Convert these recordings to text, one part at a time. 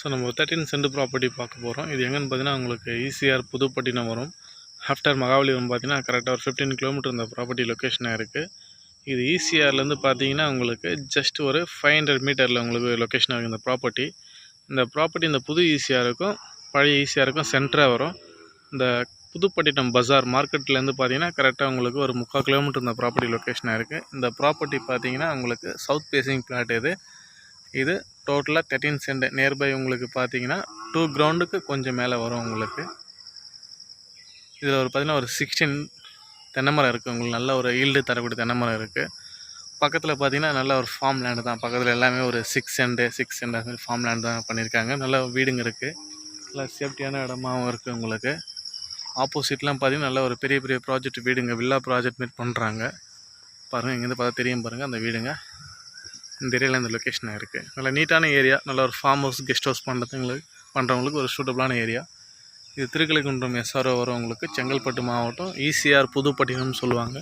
So நம்ம 13 send property பார்க்க போகிறோம். இது எங்கன்னு பார்த்தீங்கன்னா உங்களுக்கு ஈசிஆர் புதுப்பட்டினம் வரும். ஆஃப்டர் மகாபலிபுரம் பார்த்தீங்கன்னா கரெக்டாக ஒரு 15 கிலோமீட்டர் இந்த ப்ராப்பர்ட்டி லொக்கேஷனாக இருக்குது. இது ஈசிஆர்லேருந்து பார்த்தீங்கன்னா உங்களுக்கு ஜஸ்ட் ஒரு 500 மீட்டரில் உங்களுக்கு லொக்கேஷனாக இருக்குது இந்த ப்ராப்பர்ட்டி. இந்த புது ஈசிஆருக்கும் பழைய ஈசிஆருக்கும் சென்டராக வரும். இந்த புதுப்பட்டினம் பஜார் மார்க்கெட்லேருந்து பார்த்தீங்கன்னா கரெக்டாக உங்களுக்கு ஒரு 3/4 கிலோமீட்டர் இந்த ப்ராப்பர்ட்டி லொக்கேஷனாக இருக்குது. இந்த ப்ராப்பர்ட்டி பார்த்தீங்கன்னா உங்களுக்கு சவுத் ஃபேஸிங் பிளாட் இது டோட்டலாக 13 சென்ட். நியர்பை உங்களுக்கு பார்த்தீங்கன்னா 2 கிரவுண்டுக்கு கொஞ்சம் மேலே வரும் உங்களுக்கு. இதில் பார்த்தீங்கன்னா ஒரு 16 தென்னை மரம் இருக்குது. உங்களுக்கு நல்ல ஒரு ஈல்டு தரக்கூடிய தென்னை மரம் இருக்குது. பக்கத்தில் பார்த்தீங்கன்னா நல்ல ஒரு ஃபார்ம் லேண்டு தான். பக்கத்தில் எல்லாமே ஒரு 6 சென்ட் அது மாதிரி ஃபார்ம் லேண்டு தான் பண்ணியிருக்காங்க. நல்ல வீடுங்க இருக்குது. நல்லா சேஃப்டியான இடமாவும் இருக்குது உங்களுக்கு. ஆப்போசிட்லாம் பார்த்தீங்கன்னா நல்ல ஒரு பெரிய பெரிய ப்ராஜெக்ட் வீடுங்க, வில்லா ப்ராஜெக்ட் மாரி பண்ணுறாங்க. பாருங்கள், இங்கேருந்து பார்த்தா தெரியும் பாருங்கள் அந்த வீடுங்க. இந்த ஏரியாவில் இந்த லொக்கேஷனாக இருக்குது. நல்ல நீட்டான ஏரியா. நல்ல ஒரு ஃபார்ம் ஹவுஸ், கெஸ்ட் ஹவுஸ் பண்ணுறவங்களுக்கு ஒரு சூட்டபுளான ஏரியா. இது திருக்கலைக்குன்றம் SRO வரும் உங்களுக்கு. செங்கல்பட்டு மாவட்டம் ஈசிஆர் புதுப்பட்டினம்னு சொல்லுவாங்க.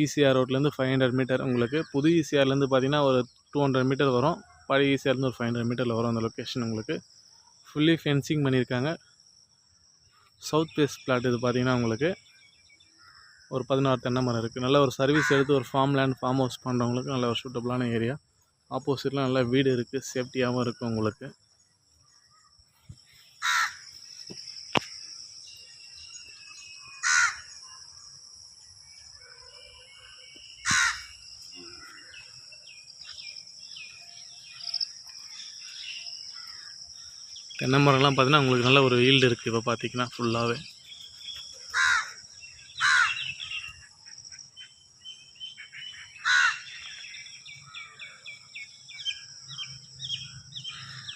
ஈசிஆர் ரோட்லேருந்து 500 மீட்டர் உங்களுக்கு. புது ஈசிஆர்லேருந்து பார்த்தீங்கன்னா ஒரு 200 மீட்டர் வரும். பழைய ஈசிஆர்லேருந்து ஒரு 500 மீட்டரில் வரும் அந்த லொக்கேஷன் உங்களுக்கு. ஃபுல்லி ஃபென்சிங் பண்ணியிருக்காங்க. சவுத் ஃபேஸ் பிளாட் இது பார்த்தீங்கன்னா உங்களுக்கு ஒரு 16 தென்னை மரம் இருக்குது. நல்ல ஒரு சர்வீஸ் எடுத்து ஒரு ஃபார்ம் ஹவுஸ் பண்ணுறவங்களுக்கு நல்ல ஒரு சூட்டபுளான ஏரியா. ஆப்போசிட்டில் நல்ல வீடு இருக்குது, சேஃப்டியாகவும் இருக்குது உங்களுக்கு. தென்னை மரம்லாம் பார்த்தீங்கன்னா உங்களுக்கு நல்ல ஒரு ஈல்டு இருக்குது. இப்போ பார்த்தீங்கன்னா ஃபுல்லாகவே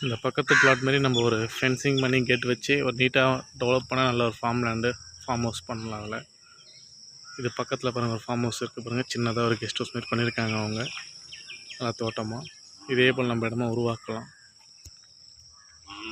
இந்த பக்கத்து பிளாட் மாதிரி நம்ம ஒரு ஃபென்சிங் பண்ணி கேட் வச்சு ஒரு நீட்டாக டெவலப் பண்ணால் நல்ல ஒரு ஃபார்ம் ஹவுஸ் பண்ணலாம் அதில். இது பக்கத்தில் பாருங்கள் ஒரு ஃபார்ம் ஹவுஸ் இருக்குது பாருங்கள். சின்னதாக ஒரு கெஸ்ட் ஹவுஸ் மாதிரி பண்ணியிருக்காங்க அவங்க. நல்லா தோட்டமாக. இதே போல் நம்ம இடமா உருவாக்கலாம்.